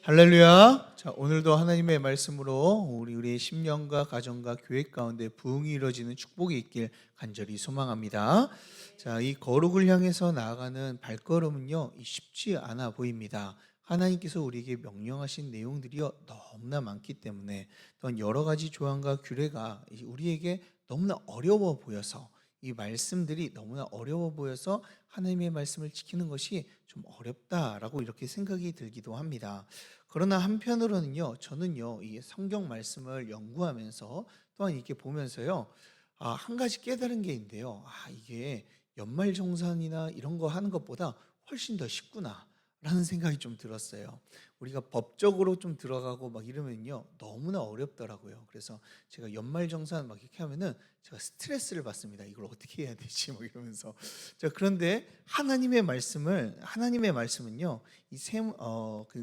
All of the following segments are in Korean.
할렐루야. 자, 오늘도 하나님의 말씀으로 우리의 심령과 가정과 교회 가운데 부흥이 이루어지는 축복이 있길 간절히 소망합니다. 자, 이 거룩을 향해서 나아가는 발걸음은요, 쉽지 않아 보입니다. 하나님께서 우리에게 명령하신 내용들이요, 너무나 많기 때문에 또한 여러 가지 조항과 규례가 우리에게 너무나 어려워 보여서, 이 말씀들이 너무나 어려워 보여서 하나님의 말씀을 지키는 것이 좀 어렵다라고 이렇게 생각이 들기도 합니다. 그러나 한편으로는요, 저는요, 이 성경 말씀을 연구하면서 또한 이렇게 보면서요, 한 가지 깨달은 게 있는데요. 이게 연말정산이나 이런 거 하는 것보다 훨씬 더 쉽구나. 라는 생각이 좀 들었어요. 우리가 법적으로 좀 들어가고 막 이러면요, 너무나 어렵더라고요. 그래서 제가 연말정산 막 이렇게 하면은 제가 스트레스를 받습니다. 이걸 어떻게 해야 되지? 막 이러면서. 자, 그런데 하나님의 말씀은요,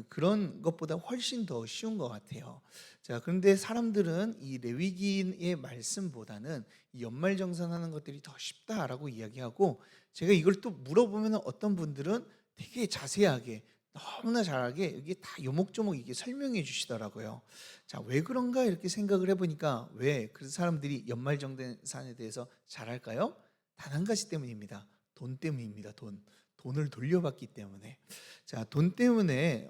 그런 것보다 훨씬 더 쉬운 것 같아요. 자, 그런데 사람들은 이 레위기의 말씀보다는 이 연말정산하는 것들이 더 쉽다라고 이야기하고, 제가 이걸 또 물어보면 어떤 분들은 되게 자세하게 너무나 잘하게 이게 다 요목조목 이게 설명해 주시더라고요. 자, 왜 그런가 이렇게 생각을 해보니까 왜 그 사람들이 연말정산에 대해서 잘할까요? 단 한 가지 때문입니다. 돈 때문입니다. 돈을 돌려받기 때문에. 자, 돈 때문에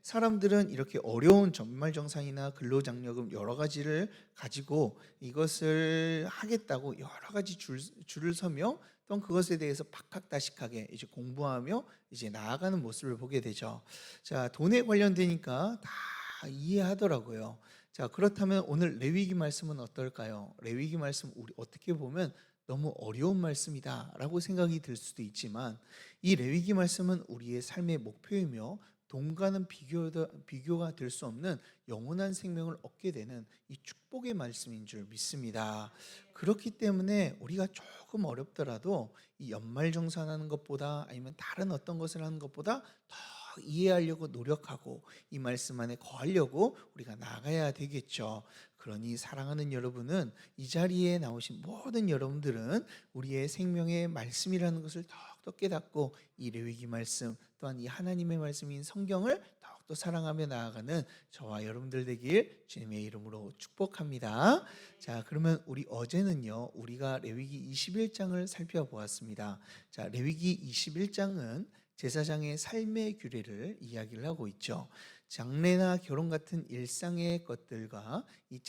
사람들은 이렇게 어려운 연말정산이나 근로장려금 여러 가지를 가지고 이것을 하겠다고 여러 가지 줄을 서며 또 그것에 대해서 박학다식하게 이제 공부하며 이제 나아가는 모습을 보게 되죠. 자, 돈에 관련되니까 다 이해하더라고요. 자, 그렇다면 오늘 레위기 말씀은 어떨까요? 레위기 말씀 우리 어떻게 보면 너무 어려운 말씀이다라고 생각이 들 수도 있지만, 이 레위기 말씀은 우리의 삶의 목표이며 돈과는 비교가 될 수 없는 영원한 생명을 얻게 되는 이 축복의 말씀인 줄 믿습니다. 그렇기 때문에 우리가 조금 어렵더라도 이 연말정산하는 것보다 아니면 다른 어떤 것을 하는 것보다 더 이해하려고 노력하고 이 말씀 안에 거하려고 우리가 나가야 되겠죠. 그러니 사랑하는 여러분은, 이 자리에 나오신 모든 여러분들은 우리의 생명의 말씀이라는 것을 더욱더 깨닫고 이 레위기 말씀 또한 이 하나님의 말씀인 성경을 더욱더 사랑하며 나아가는 저와 여러분들 되길 주님의 이름으로 축복합니다. 자, 그러면 우리 어제는요, 우리가 레위기 21장을 살펴보았습니다. 자, 레위기 21장은 제사장의 삶의 규례를 이야기를 하고 있죠. 장례나 결혼 같은 일상의 것들과 이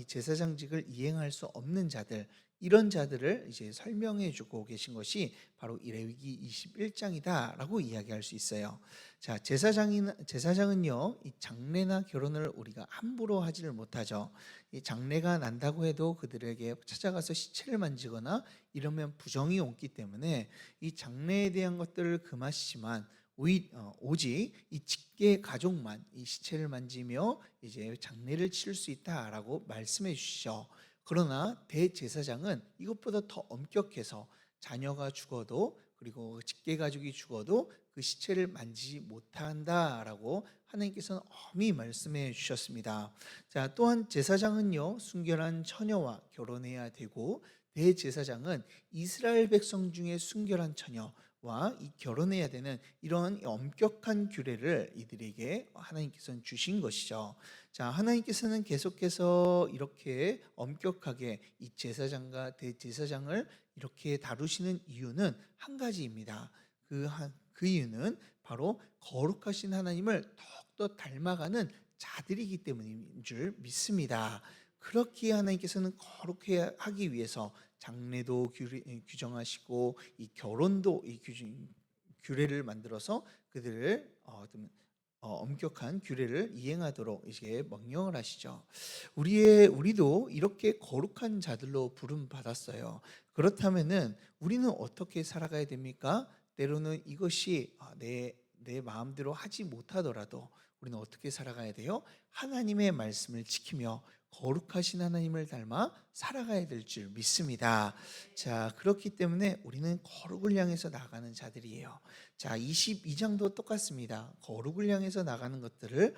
제사장직을 이행할 수 없는 자들, 이런 자들을 이제 설명해 주고 계신 것이 바로 이 레위기 21장이다라고 이야기할 수 있어요. 자, 제사장은요, 이 장례나 결혼을 우리가 함부로 하지를 못하죠. 이 장례가 난다고 해도 그들에게 찾아가서 시체를 만지거나 이러면 부정이 옮기 때문에 이 장례에 대한 것들을 금하시지만 오직 이 직계 가족만 이 시체를 만지며 이제 장례를 치를 수 있다라고 말씀해 주시죠. 그러나 대제사장은 이것보다 더 엄격해서 자녀가 죽어도, 그리고 직계 가족이 죽어도 그 시체를 만지지 못한다라고 하나님께서는 엄히 말씀해 주셨습니다. 자, 또한 제사장은요, 순결한 처녀와 결혼해야 되고, 대제사장은 이스라엘 백성 중에 순결한 처녀와 이 결혼해야 되는 이런 엄격한 규례를 이들에게 하나님께서는 주신 것이죠. 자, 하나님께서는 계속해서 이렇게 엄격하게 이 제사장과 대제사장을 이렇게 다루시는 이유는 한 가지입니다. 그 이유는 바로 거룩하신 하나님을 더욱더 닮아가는 자들이기 때문인 줄 믿습니다. 그렇기에 하나님께서는 거룩해 하기 위해서 장례도 규정하시고 이 결혼도 규례를 만들어서 그들을 엄격한 규례를 이행하도록 이제 명령을 하시죠. 우리도 이렇게 거룩한 자들로 부름 받았어요. 그렇다면은 우리는 어떻게 살아가야 됩니까? 때로는 이것이 내 마음대로 하지 못하더라도 우리는 어떻게 살아가야 돼요? 하나님의 말씀을 지키며 거룩하신 하나님을 닮아 살아가야 될 줄 믿습니다. 자, 그렇기 때문에 우리는 거룩을 향해서 나가는 자들이에요. 자, 22장도 똑같습니다. 거룩을 향해서 나가는 것들을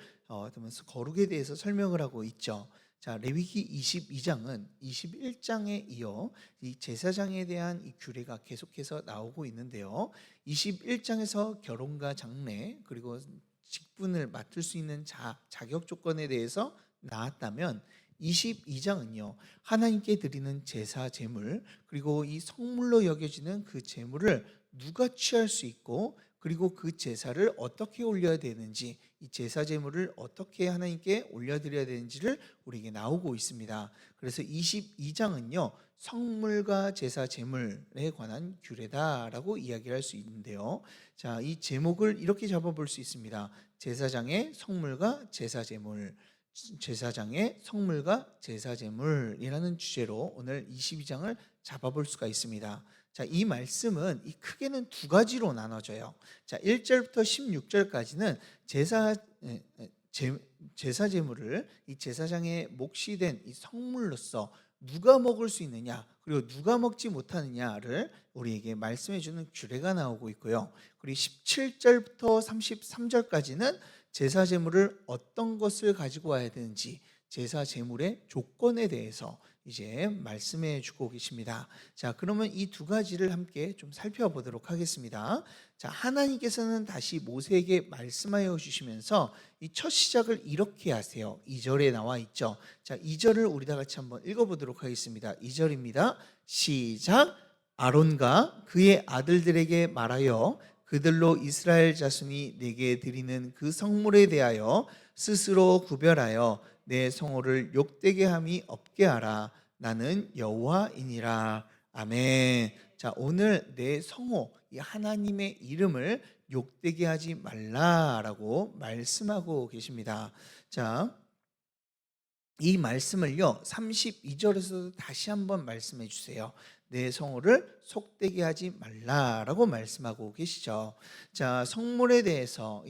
거룩에 대해서 설명을 하고 있죠. 자, 레위기 22장은 21장에 이어 이 제사장에 대한 이 규례가 계속해서 나오고 있는데요. 21장에서 결혼과 장래 그리고 직분을 맡을 수 있는 자격 조건에 대해서 나왔다면 22장은요. 하나님께 드리는 제사 제물 그리고 이 성물로 여겨지는 그 제물을 누가 취할 수 있고 그리고 그 제사를 어떻게 올려야 되는지 이 제사 제물을 어떻게 하나님께 올려드려야 되는지를 우리에게 나오고 있습니다. 그래서 22장은요. 성물과 제사 제물에 관한 규례다라고 이야기할 수 있는데요. 자, 이 제목을 이렇게 잡아볼 수 있습니다. 제사장의 성물과 제사 제물, 제사장의 성물과 제사 제물이라는 주제로 오늘 22장을 잡아볼 수가 있습니다. 자, 이 말씀은 이 크게는 두 가지로 나눠져요. 자, 1절부터 16절까지는 제사 제물을 이 제사장의 몫이 된 이 성물로서 누가 먹을 수 있느냐 그리고 누가 먹지 못하느냐를 우리에게 말씀해 주는 규례가 나오고 있고요. 그리고 17절부터 33절까지는 제사 제물을 어떤 것을 가지고 와야 되는지 제사 제물의 조건에 대해서 이제 말씀해 주고 계십니다. 자, 그러면 이 두 가지를 함께 좀 살펴보도록 하겠습니다. 자, 하나님께서는 다시 모세에게 말씀하여 주시면서 이 첫 시작을 이렇게 하세요. 2절에 나와 있죠. 자, 2절을 우리 다 같이 한번 읽어보도록 하겠습니다. 2절입니다. 시작. 아론과 그의 아들들에게 말하여 그들로 이스라엘 자손이 내게 드리는 그 성물에 대하여 스스로 구별하여 내 성호를 욕되게 함이 없게 하라. 나는 여호와이니라. 아멘. 자, 오늘 내 성호, 이 하나님의 이름을 욕되게 하지 말라라고 말씀하고 계십니다. 자, 이 말씀을요 32절에서도 다시 한번 말씀해 주세요. 내 성호를 속되게 하지 말라라고 말씀하고 계시죠. 자, 성물에 대해서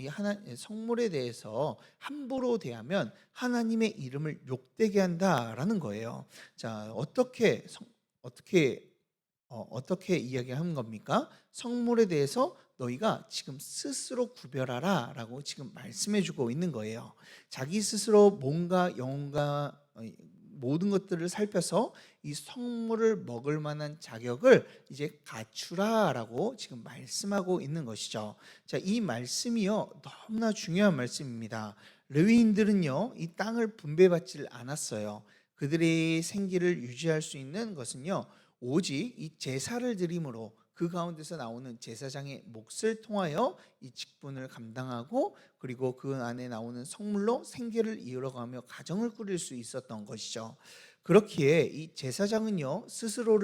성물에 대해서 함부로 대하면 하나님의 이름을 욕되게 한다라는 거예요. 자, 어떻게 이야기하는 겁니까? 성물에 대해서 너희가 지금 스스로 구별하라 라고 지금 말씀해 주고 있는 거예요. 자기 스스로 몸과 영혼과 모든 것들을 살펴서 이 성물을 먹을 만한 자격을 이제 갖추라 라고 지금 말씀하고 있는 것이죠. 자, 이 말씀이요 너무나 중요한 말씀입니다. 레위인들은요 이 땅을 분배받지 않았어요. 그들의 생기를 유지할 수 있는 것은요 오직 이 제사를 드림으로 그 가운데서 나오는 제사장의 몫을 통하여 이 직분을 감당하고 그리고 그 안에 나오는 성물로 생계를 이어가며 가정을 꾸릴 수 있었던 것이죠. 그렇기에 이 제사장은요 스스로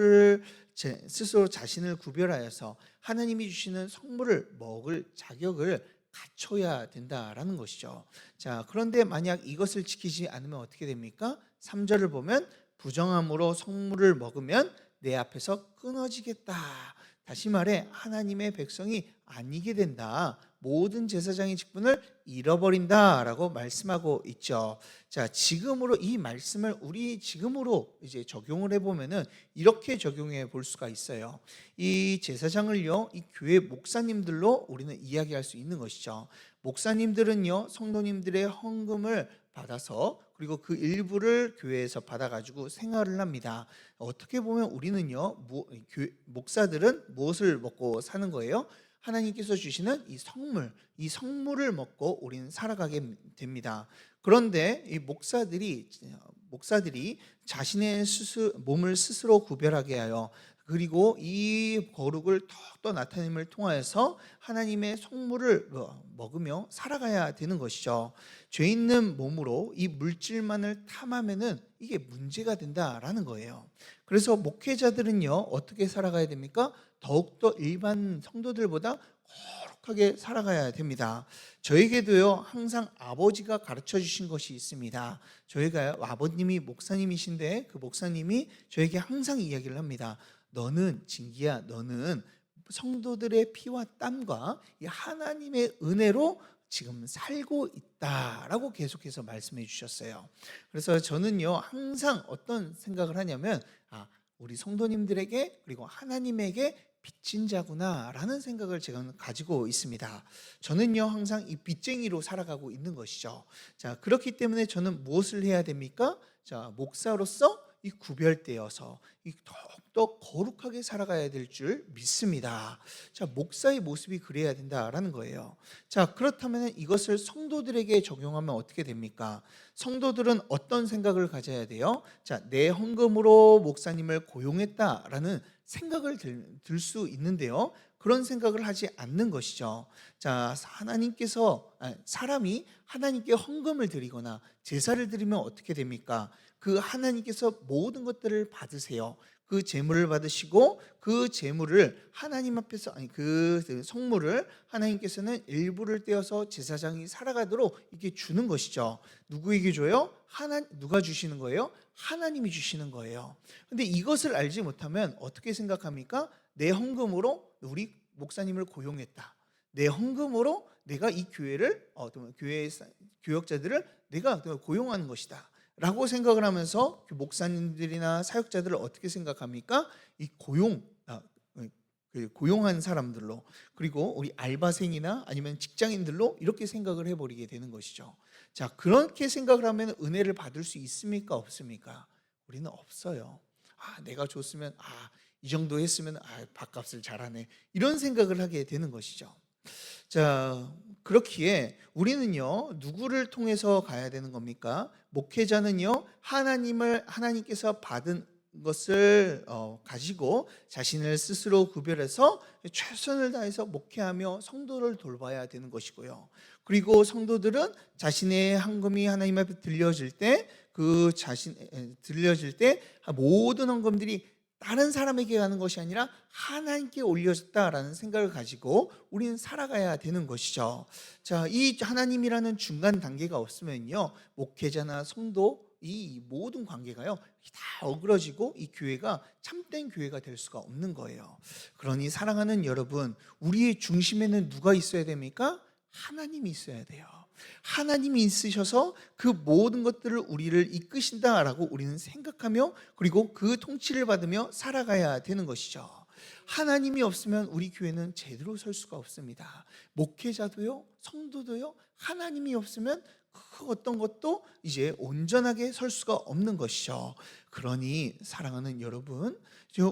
자신을 구별하여서 하나님이 주시는 성물을 먹을 자격을 갖춰야 된다라는 것이죠. 자, 그런데 만약 이것을 지키지 않으면 어떻게 됩니까? 3절을 보면 부정함으로 성물을 먹으면 내 앞에서 끊어지겠다. 다시 말해 하나님의 백성이 아니게 된다. 모든 제사장의 직분을 잃어버린다라고 말씀하고 있죠. 자, 지금으로 이 말씀을 우리 지금으로 이제 적용을 해보면은 이렇게 적용해 볼 수가 있어요. 이 제사장을요, 이 교회 목사님들로 우리는 이야기할 수 있는 것이죠. 목사님들은요, 성도님들의 헌금을 받아서 그리고 그 일부를 교회에서 받아가지고 생활을 합니다. 어떻게 보면 우리는요, 목사들은 무엇을 먹고 사는 거예요? 하나님께서 주시는 이 성물을 먹고 우리는 살아가게 됩니다. 그런데 이 목사들이 자신의 몸을 스스로 구별하게 하여 그리고 이 거룩을 더욱더 나타냄을 통하여서 하나님의 성물을 먹으며 살아가야 되는 것이죠. 죄 있는 몸으로 이 물질만을 탐하면은 이게 문제가 된다라는 거예요. 그래서 목회자들은요 어떻게 살아가야 됩니까? 더욱더 일반 성도들보다 거룩하게 살아가야 됩니다. 저에게도요 항상 아버지가 가르쳐 주신 것이 있습니다. 저희가 아버님이 목사님이신데 그 목사님이 저에게 항상 이야기를 합니다. 너는 진기야, 너는 성도들의 피와 땀과 이 하나님의 은혜로 지금 살고 있다라고 계속해서 말씀해 주셨어요. 그래서 저는요 항상 어떤 생각을 하냐면 우리 성도님들에게 그리고 하나님에게 빚진 자구나라는 생각을 제가 가지고 있습니다. 저는요 항상 이 빚쟁이로 살아가고 있는 것이죠. 자, 그렇기 때문에 저는 무엇을 해야 됩니까? 자, 목사로서 이 구별되어서 이 더욱더 거룩하게 살아가야 될 줄 믿습니다. 자, 목사의 모습이 그래야 된다라는 거예요. 자, 그렇다면 이것을 성도들에게 적용하면 어떻게 됩니까? 성도들은 어떤 생각을 가져야 돼요? 자, 내 헌금으로 목사님을 고용했다라는 생각을 들 수 있는데요. 그런 생각을 하지 않는 것이죠. 자, 사람이 하나님께 헌금을 드리거나 제사를 드리면 어떻게 됩니까? 그 하나님께서 모든 것들을 받으세요. 그 제물을 받으시고 그 제물을 하나님 앞에서 그 성물을 하나님께서는 일부를 떼어서 제사장이 살아가도록 이렇게 주는 것이죠. 누구에게 줘요? 누가 주시는 거예요? 하나님이 주시는 거예요. 근데 이것을 알지 못하면 어떻게 생각합니까? 내 헌금으로 우리 목사님을 고용했다. 내 헌금으로 내가 이 교회를 교회의 교역자들을 내가 고용하는 것이다 라고 생각을 하면서 그 목사님들이나 사역자들을 어떻게 생각합니까? 이 고용한 사람들로, 그리고 우리 알바생이나 아니면 직장인들로 이렇게 생각을 해버리게 되는 것이죠. 자, 그렇게 생각을 하면 은혜를 받을 수 있습니까? 없습니까? 우리는 없어요. 내가 줬으면 이 정도 했으면 밥값을 잘하네, 이런 생각을 하게 되는 것이죠. 자, 그렇기에 우리는요, 누구를 통해서 가야 되는 겁니까? 목회자는요, 하나님께서 받은 것을 가지고 자신을 스스로 구별해서 최선을 다해서 목회하며 성도를 돌봐야 되는 것이고요. 그리고 성도들은 자신의 헌금이 하나님 앞에 들려질 때 모든 헌금들이 다른 사람에게 가는 것이 아니라 하나님께 올려졌다라는 생각을 가지고 우리는 살아가야 되는 것이죠. 자, 이 하나님이라는 중간 단계가 없으면요, 목회자나 성도 이 모든 관계가요 다 어그러지고 이 교회가 참된 교회가 될 수가 없는 거예요. 그러니 사랑하는 여러분, 우리의 중심에는 누가 있어야 됩니까? 하나님이 있어야 돼요. 하나님이 있으셔서 그 모든 것들을 우리를 이끄신다라고 우리는 생각하며, 그리고 그 통치를 받으며 살아가야 되는 것이죠. 하나님이 없으면 우리 교회는 제대로 설 수가 없습니다. 목회자도요, 성도도요, 하나님이 없으면 그 어떤 것도 이제 온전하게 설 수가 없는 것이죠. 그러니 사랑하는 여러분,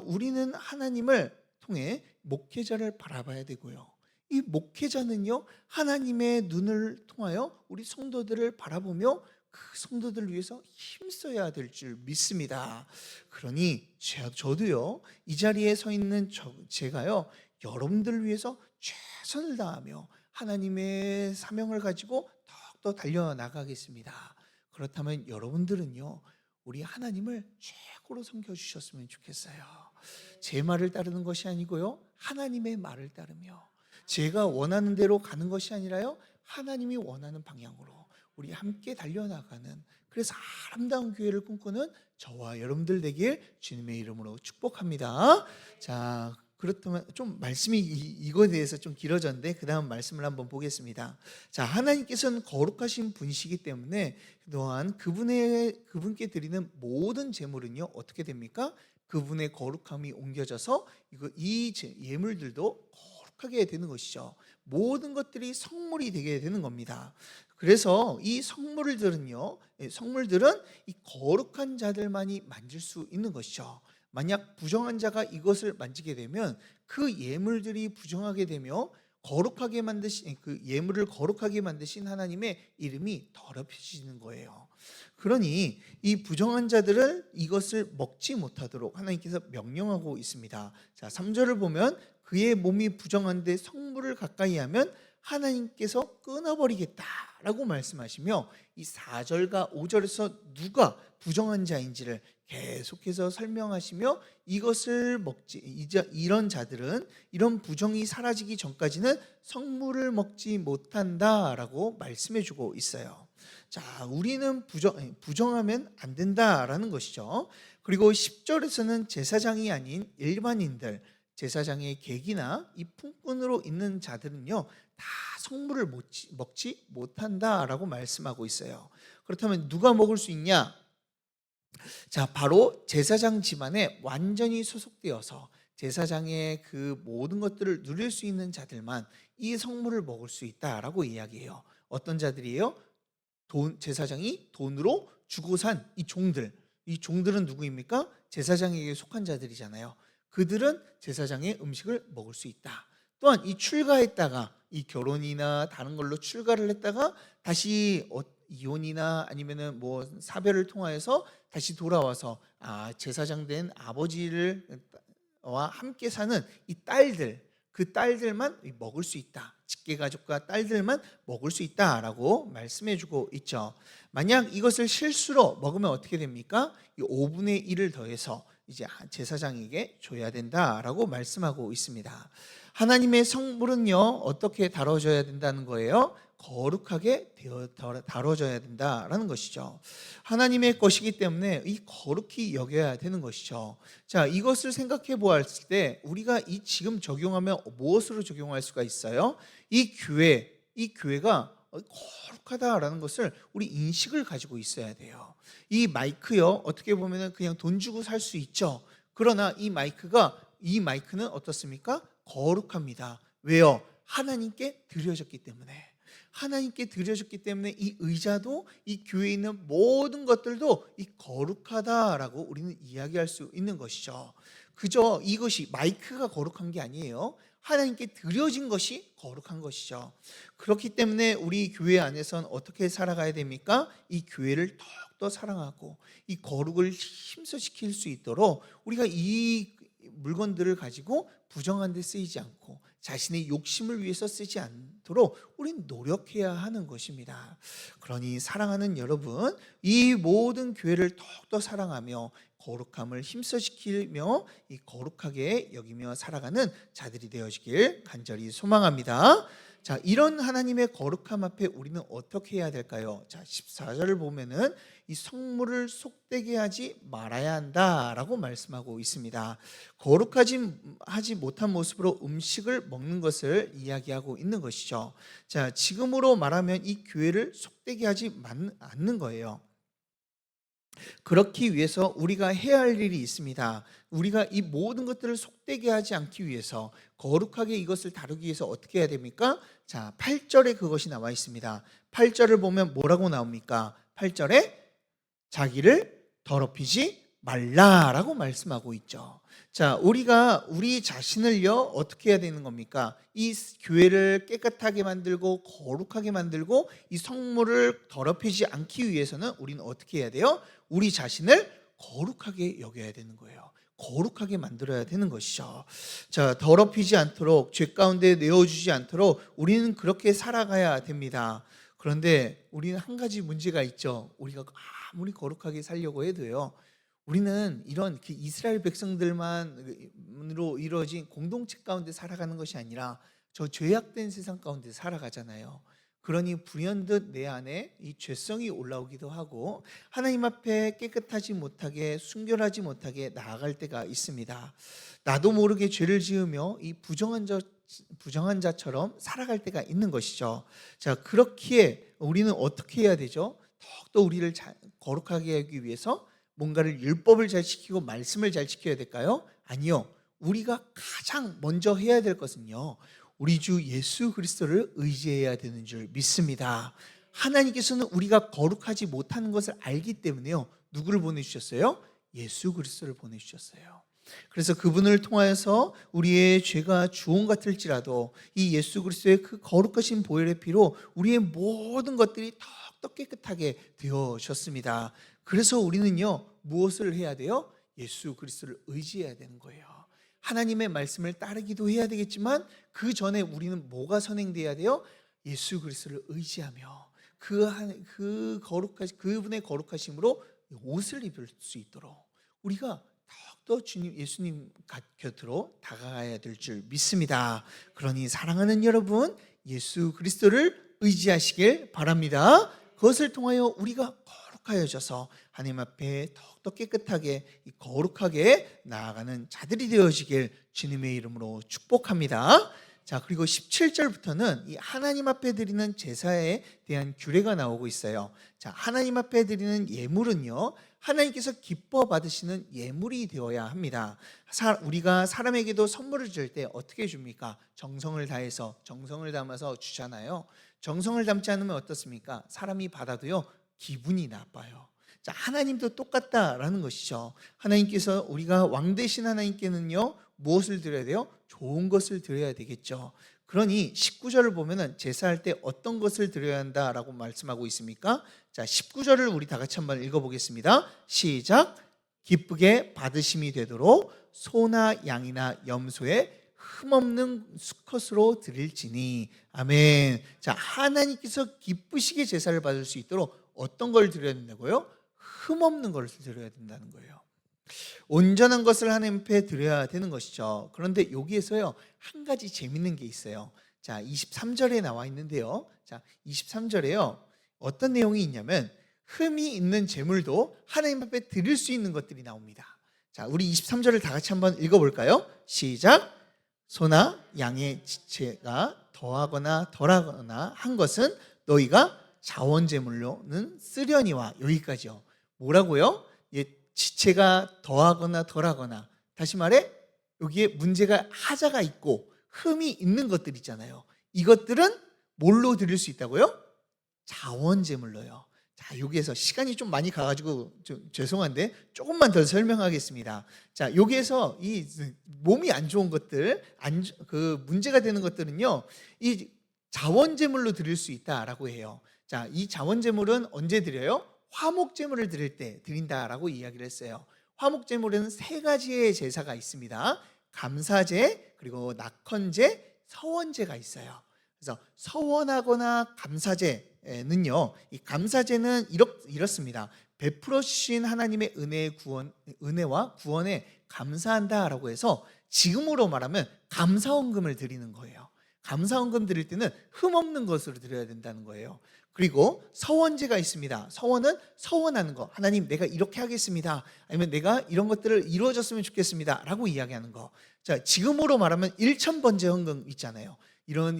우리는 하나님을 통해 목회자를 바라봐야 되고요, 이 목회자는요, 하나님의 눈을 통하여 우리 성도들을 바라보며 그 성도들을 위해서 힘써야 될 줄 믿습니다. 그러니 저도요, 이 자리에 서 있는 제가요, 여러분들을 위해서 최선을 다하며 하나님의 사명을 가지고 더욱더 달려나가겠습니다. 그렇다면 여러분들은요, 우리 하나님을 최고로 섬겨주셨으면 좋겠어요. 제 말을 따르는 것이 아니고요, 하나님의 말을 따르며 제가 원하는 대로 가는 것이 아니라요, 하나님이 원하는 방향으로 우리 함께 달려나가는, 그래서 아름다운 교회를 꿈꾸는 저와 여러분들 되길 주님의 이름으로 축복합니다. 자, 그렇다면 좀 말씀이 이거에 대해서 좀 길어졌는데 그 다음 말씀을 한번 보겠습니다. 자, 하나님께서는 거룩하신 분이시기 때문에 또한 그분께 드리는 모든 제물은요 어떻게 됩니까? 그분의 거룩함이 옮겨져서 이 예물들도 하게 되는 것이죠. 모든 것들이 성물이 되게 되는 겁니다. 그래서 이 성물들은 이 거룩한 자들만이 만질 수 있는 것이죠. 만약 부정한 자가 이것을 만지게 되면 그 예물들이 부정하게 되며 그 예물을 거룩하게 만드신 하나님의 이름이 더럽혀지는 거예요. 그러니 이 부정한 자들은 이것을 먹지 못하도록 하나님께서 명령하고 있습니다. 자, 3절을 보면 그의 몸이 부정한데 성물을 가까이 하면 하나님께서 끊어버리겠다라고 말씀하시며, 이 4절과 5절에서 누가 부정한 자인지를 계속해서 설명하시며, 이런 자들은 이런 부정이 사라지기 전까지는 성물을 먹지 못한다라고 말씀해주고 있어요. 자, 우리는 부정하면 안 된다라는 것이죠. 그리고 10절에서는 제사장이 아닌 일반인들, 제사장의 객이나 이 품꾼으로 있는 자들은요 다 성물을 먹지 못한다라고 말씀하고 있어요. 그렇다면 누가 먹을 수 있냐? 자, 바로 제사장 집안에 완전히 소속되어서 제사장의 그 모든 것들을 누릴 수 있는 자들만 이 성물을 먹을 수 있다라고 이야기해요. 어떤 자들이에요? 제사장이 돈으로 주고 산 이 종들은 누구입니까? 제사장에게 속한 자들이잖아요. 그들은 제사장의 음식을 먹을 수 있다. 또한 이 출가했다가 이 결혼이나 다른 걸로 출가를 했다가 다시 이혼이나 아니면은 뭐 사별을 통하여서 다시 돌아와서 제사장 된 아버지를 와 함께 사는 이 그 딸들만 먹을 수 있다. 직계 가족과 딸들만 먹을 수 있다라고 말씀해주고 있죠. 만약 이것을 실수로 먹으면 어떻게 됩니까? 이 5분의 1을 더해서 이제 제사장에게 줘야 된다라고 말씀하고 있습니다. 하나님의 성물은요 어떻게 다뤄져야 된다는 거예요? 거룩하게 다뤄져야 된다라는 것이죠. 하나님의 것이기 때문에 이 거룩히 여겨야 되는 것이죠. 자, 이것을 생각해 보았을 때 우리가 이 지금 적용하면 무엇으로 적용할 수가 있어요? 이 교회가 거룩하다라는 것을 우리 인식을 가지고 있어야 돼요. 이 마이크요 어떻게 보면 그냥 돈 주고 살 수 있죠. 그러나 이 마이크는 어떻습니까? 거룩합니다. 왜요? 하나님께 드려졌기 때문에. 하나님께 드려졌기 때문에 이 의자도 이 교회에 있는 모든 것들도 이 거룩하다라고 우리는 이야기할 수 있는 것이죠. 그저 이것이 마이크가 거룩한 게 아니에요. 하나님께 드려진 것이 거룩한 것이죠. 그렇기 때문에 우리 교회 안에서는 어떻게 살아가야 됩니까? 이 교회를 더욱더 사랑하고 이 거룩을 힘써시킬 수 있도록 우리가 이 물건들을 가지고 부정한 데 쓰이지 않고 자신의 욕심을 위해서 쓰지 않도록 우린 노력해야 하는 것입니다. 그러니 사랑하는 여러분, 이 모든 교회를 더욱더 사랑하며 거룩함을 힘써시키며 이 거룩하게 여기며 살아가는 자들이 되어지길 간절히 소망합니다. 자, 이런 하나님의 거룩함 앞에 우리는 어떻게 해야 될까요? 자, 14절을 보면은 이 성물을 속되게 하지 말아야 한다라고 말씀하고 있습니다. 하지 못한 모습으로 음식을 먹는 것을 이야기하고 있는 것이죠. 자, 지금으로 말하면 이 교회를 속되게 하지 않는 거예요. 그렇기 위해서 우리가 해야 할 일이 있습니다. 우리가 이 모든 것들을 속되게 하지 않기 위해서 거룩하게 이것을 다루기 위해서 어떻게 해야 됩니까? 자, 8절에 그것이 나와 있습니다. 8절을 보면 뭐라고 나옵니까? 8절에 자기를 더럽히지 말라라고 말씀하고 있죠. 자, 우리가 우리 자신을요 어떻게 해야 되는 겁니까? 이 교회를 깨끗하게 만들고 거룩하게 만들고 이 성물을 더럽히지 않기 위해서는 우리는 어떻게 해야 돼요? 우리 자신을 거룩하게 여겨야 되는 거예요. 거룩하게 만들어야 되는 것이죠. 자, 더럽히지 않도록 죄 가운데 내어주지 않도록 우리는 그렇게 살아가야 됩니다. 그런데 우리는 한 가지 문제가 있죠. 우리가 아무리 거룩하게 살려고 해도요. 우리는 이런 이스라엘 백성들만으로 이루어진 공동체 가운데 살아가는 것이 아니라 저 죄악된 세상 가운데 살아가잖아요. 그러니 불현듯 내 안에 이 죄성이 올라오기도 하고 하나님 앞에 깨끗하지 못하게 순결하지 못하게 나아갈 때가 있습니다. 나도 모르게 죄를 지으며 이 부정한 자처럼 살아갈 때가 있는 것이죠. 자, 그렇기에 우리는 어떻게 해야 되죠? 더욱더 우리를 거룩하게 하기 위해서 뭔가를 율법을 잘 지키고 말씀을 잘 지켜야 될까요? 아니요. 우리가 가장 먼저 해야 될 것은요, 우리 주 예수 그리스도를 의지해야 되는 줄 믿습니다. 하나님께서는 우리가 거룩하지 못하는 것을 알기 때문에요, 누구를 보내주셨어요? 예수 그리스도를 보내주셨어요. 그래서 그분을 통하여서 우리의 죄가 주홍 같을지라도 이 예수 그리스도의 그 거룩하신 보혈의 피로 우리의 모든 것들이 더욱더 깨끗하게 되어졌습니다. 그래서 우리는요 무엇을 해야 돼요? 예수 그리스도를 의지해야 되는 거예요. 하나님의 말씀을 따르기도 해야 되겠지만 그 전에 우리는 뭐가 선행돼야 돼요? 예수 그리스도를 의지하며 그분의 거룩하심으로 옷을 입을 수 있도록 우리가 더욱더 예수님 곁으로 다가가야 될 줄 믿습니다. 그러니 사랑하는 여러분, 예수 그리스도를 의지하시길 바랍니다. 그것을 통하여 우리가 거룩하여져서 하나님 앞에 더욱더 깨끗하게 거룩하게 나아가는 자들이 되어지길 주님의 이름으로 축복합니다. 자, 그리고 17절부터는 이 하나님 앞에 드리는 제사에 대한 규례가 나오고 있어요. 자, 하나님 앞에 드리는 예물은요, 하나님께서 기뻐 받으시는 예물이 되어야 합니다. 우리가 사람에게도 선물을 줄 때 어떻게 줍니까? 정성을 다해서, 정성을 담아서 주잖아요. 정성을 담지 않으면 어떻습니까? 사람이 받아도요, 기분이 나빠요. 자, 하나님도 똑같다라는 것이죠. 하나님께서, 우리가 왕 되신 하나님께는요, 무엇을 드려야 돼요? 좋은 것을 드려야 되겠죠. 그러니 19절을 보면은 제사할 때 어떤 것을 드려야 한다라고 말씀하고 있습니까? 자, 19절을 우리 다 같이 한번 읽어보겠습니다. 시작. 기쁘게 받으심이 되도록 소나 양이나 염소에 흠없는 수컷으로 드릴지니. 아멘. 자, 하나님께서 기쁘시게 제사를 받을 수 있도록 어떤 걸 드려야 된다고요? 흠없는 것을 드려야 된다는 거예요. 온전한 것을 하나님 앞에 드려야 되는 것이죠. 그런데 여기에서요, 한 가지 재밌는 게 있어요. 자, 23절에 나와 있는데요. 자, 23절에요. 어떤 내용이 있냐면 흠이 있는 제물도 하나님 앞에 드릴 수 있는 것들이 나옵니다. 자, 우리 23절을 다 같이 한번 읽어볼까요? 시작. 소나 양의 지체가 더하거나 덜하거나 한 것은 너희가 자원제물로는 쓰려니와. 여기까지요. 뭐라고요? 지체가 더하거나 덜하거나, 다시 말해 여기에 문제가 하자가 있고 흠이 있는 것들 있잖아요. 이것들은 뭘로 드릴 수 있다고요? 자원제물로요. 자, 여기에서 시간이 좀 많이 가가지고 좀 죄송한데 조금만 더 설명하겠습니다. 자, 여기에서 이 몸이 안 좋은 것들, 그 문제가 되는 것들은요, 이 자원제물로 드릴 수 있다라고 해요. 자, 이 자원제물은 언제 드려요? 화목제물을 드릴 때 드린다라고 이야기를 했어요. 화목제물은 세 가지의 제사가 있습니다. 감사제, 그리고 낙헌제, 서원제가 있어요. 그래서 서원하거나 감사제는요, 이 감사제는 이렇습니다. 베풀어 주신 하나님의 은혜와 구원에 감사한다라고 해서 지금으로 말하면 감사헌금을 드리는 거예요. 감사헌금 드릴 때는 흠없는 것으로 드려야 된다는 거예요. 그리고 서원제가 있습니다. 서원은 서원하는 거. 하나님, 내가 이렇게 하겠습니다. 아니면 내가 이런 것들을 이루어졌으면 좋겠습니다 라고 이야기하는 거. 자, 지금으로 말하면 1000번째 헌금 있잖아요. 이런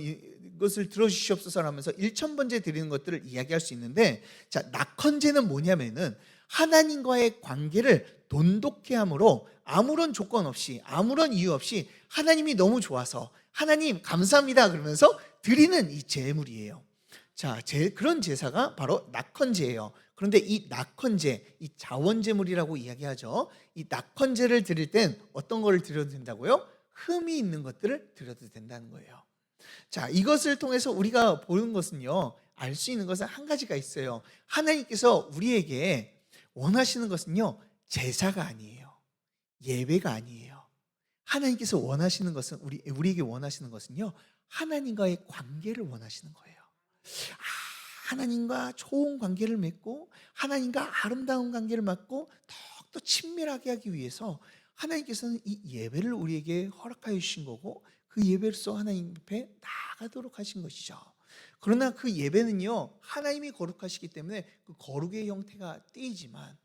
것을 들어주시옵소서 하면서 1000번째 드리는 것들을 이야기할 수 있는데, 자, 낙헌제는 뭐냐면은 하나님과의 관계를 돈독해 함으로 아무런 조건 없이, 아무런 이유 없이 하나님이 너무 좋아서 하나님 감사합니다 그러면서 드리는 이 제물이에요. 자, 그런 제사가 바로 낙헌제예요. 그런데 이 낙헌제, 이 자원제물이라고 이야기하죠. 이 낙헌제를 드릴 땐 어떤 거를 드려도 된다고요? 흠이 있는 것들을 드려도 된다는 거예요. 자, 이것을 통해서 우리가 보는 것은요, 알 수 있는 것은 한 가지가 있어요. 하나님께서 우리에게 원하시는 것은요, 제사가 아니에요. 예배가 아니에요. 하나님께서 원하시는 것은, 우리에게 원하시는 것은요, 하나님과의 관계를 원하시는 거예요. 하나님과 좋은 관계를 맺고 하나님과 아름다운 관계를 맺고 더욱더 친밀하게 하기 위해서 하나님께서는 이 예배를 우리에게 허락하여 주신 거고, 그 예배로서 하나님 앞에 나아가도록 하신 것이죠. 그러나 그 예배는요, 하나님이 거룩하시기 때문에 그 거룩의 형태가 띄이지만,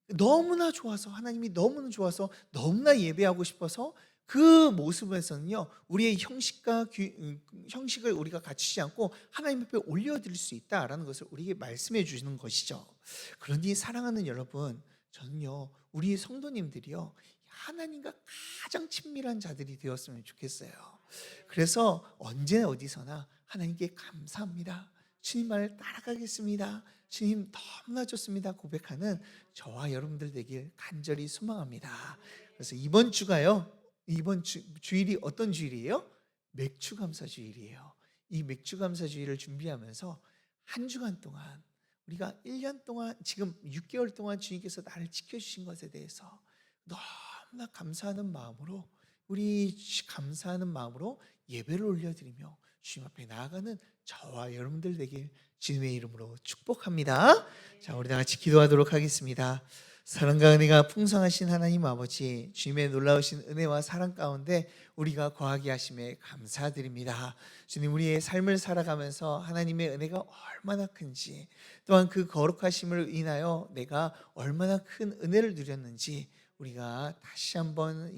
너무나 좋아서, 하나님이 너무나 좋아서 너무나 예배하고 싶어서 그 모습에서는요, 우리의 형식을 우리가 갖추지 않고 하나님 앞에 올려드릴 수 있다라는 것을 우리에게 말씀해 주시는 것이죠. 그러니 사랑하는 여러분, 저는요, 우리 성도님들이요, 하나님과 가장 친밀한 자들이 되었으면 좋겠어요. 그래서 언제 어디서나 하나님께 감사합니다, 주님 말 따라가겠습니다, 주님 너무나 좋습니다 고백하는 저와 여러분들 되길 간절히 소망합니다. 그래서 이번 주가요, 이번 주일이 어떤 주일이에요? 맥주감사주일이에요. 이 맥주감사주일을 준비하면서 한 주간 동안, 우리가 1년 동안, 지금 6개월 동안 주님께서 나를 지켜주신 것에 대해서 너무나 감사하는 마음으로, 감사하는 마음으로 예배를 올려드리며 주님 앞에 나아가는 저와 여러분들 되길 주님의 이름으로 축복합니다. 자, 우리 다 같이 기도하도록 하겠습니다. 사랑과 은혜가 풍성하신 하나님 아버지, 주님의 놀라우신 은혜와 사랑 가운데 우리가 거하게 하심에 감사드립니다. 주님, 우리의 삶을 살아가면서 하나님의 은혜가 얼마나 큰지, 또한 그 거룩하심을 인하여 내가 얼마나 큰 은혜를 누렸는지 우리가 다시 한번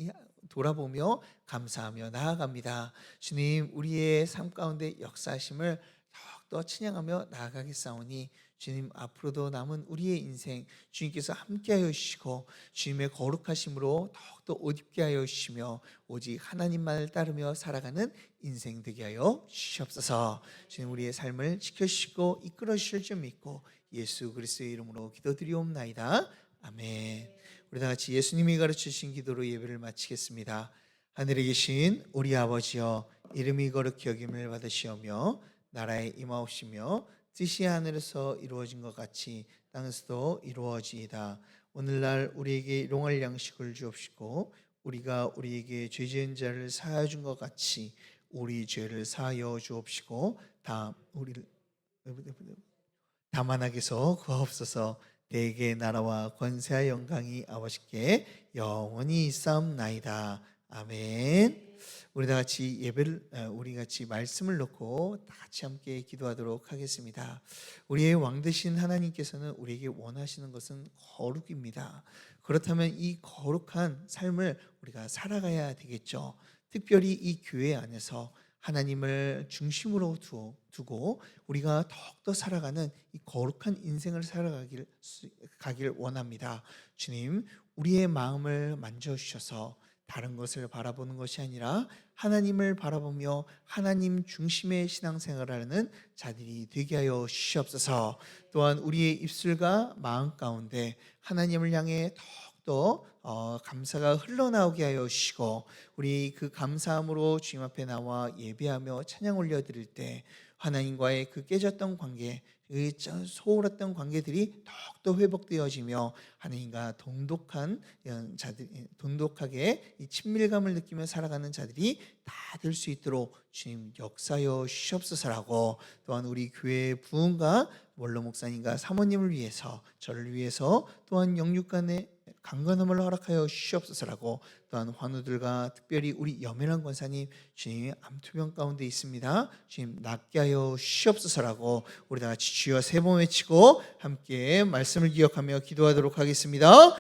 돌아보며 감사하며 나아갑니다. 주님, 우리의 삶 가운데 역사하심을 더욱더 찬양하며 나아가겠사오니 주님, 앞으로도 남은 우리의 인생 주님께서 함께하여 주시고 주님의 거룩하심으로 더욱더 옷 입게 하여 주시며 오직 하나님만을 따르며 살아가는 인생 되게 하여 주시옵소서. 주님, 우리의 삶을 지켜주시고 이끌어 주실 줄 믿고 예수 그리스도의 이름으로 기도드리옵나이다. 아멘. 우리 다 같이 예수님이 가르치신 기도로 예배를 마치겠습니다. 하늘에 계신 우리 아버지여, 이름이 거룩히 여김을 받으시오며 나라에 임하옵시며 뜻이 하늘에서 이루어진 것 같이 땅에서도 이루어지이다. 오늘날 우리에게 일용할 양식을 주옵시고 우리가 우리에게 죄 지은 자를 사하여 준 것 같이 우리 죄를 사하여 주옵시고 다만 악에서 구하옵소서. 대개 나라와 권세와 영광이 아버지께 영원히 있사옵나이다. 아멘. 우리 다 같이 우리 같이 말씀을 놓고 다 같이 함께 기도하도록 하겠습니다. 우리의 왕 되신 하나님께서는 우리에게 원하시는 것은 거룩입니다. 그렇다면 이 거룩한 삶을 우리가 살아가야 되겠죠. 특별히 이 교회 안에서 하나님을 중심으로 두고 우리가 더욱더 살아가는 이 거룩한 인생을 살아가길 원합니다. 주님, 우리의 마음을 만져주셔서 다른 것을 바라보는 것이 아니라 하나님을 바라보며 하나님 중심의 신앙생활을 하는 자들이 되게 하여 주시옵소서. 또한 우리의 입술과 마음 가운데 하나님을 향해 더욱더 감사가 흘러나오게 하여 주시고 우리 그 감사함으로 주님 앞에 나와 예배하며 찬양 올려드릴 때 하나님과의 그 깨졌던 관계, 그 소홀했던 관계들이 더욱더 회복되어지며 하나님과 돈독하게 이 친밀감을 느끼며 살아가는 자들이 다 될 수 있도록 주님 역사여 주시옵소서라고, 또한 우리 교회의 부흥과 원로 목사님과 사모님을 위해서, 저를 위해서 또한 영육간의 강건함을 허락하여 주시옵소서라고, 또한 환우들과 특별히 우리 염혜란 권사님 주님 암투병 가운데 있습니다. 주님 낫게 하여 주시옵소서라고 우리 다 같이 주여 세 번 외치고 함께 말씀을 기억하며 기도하도록 하겠습니다.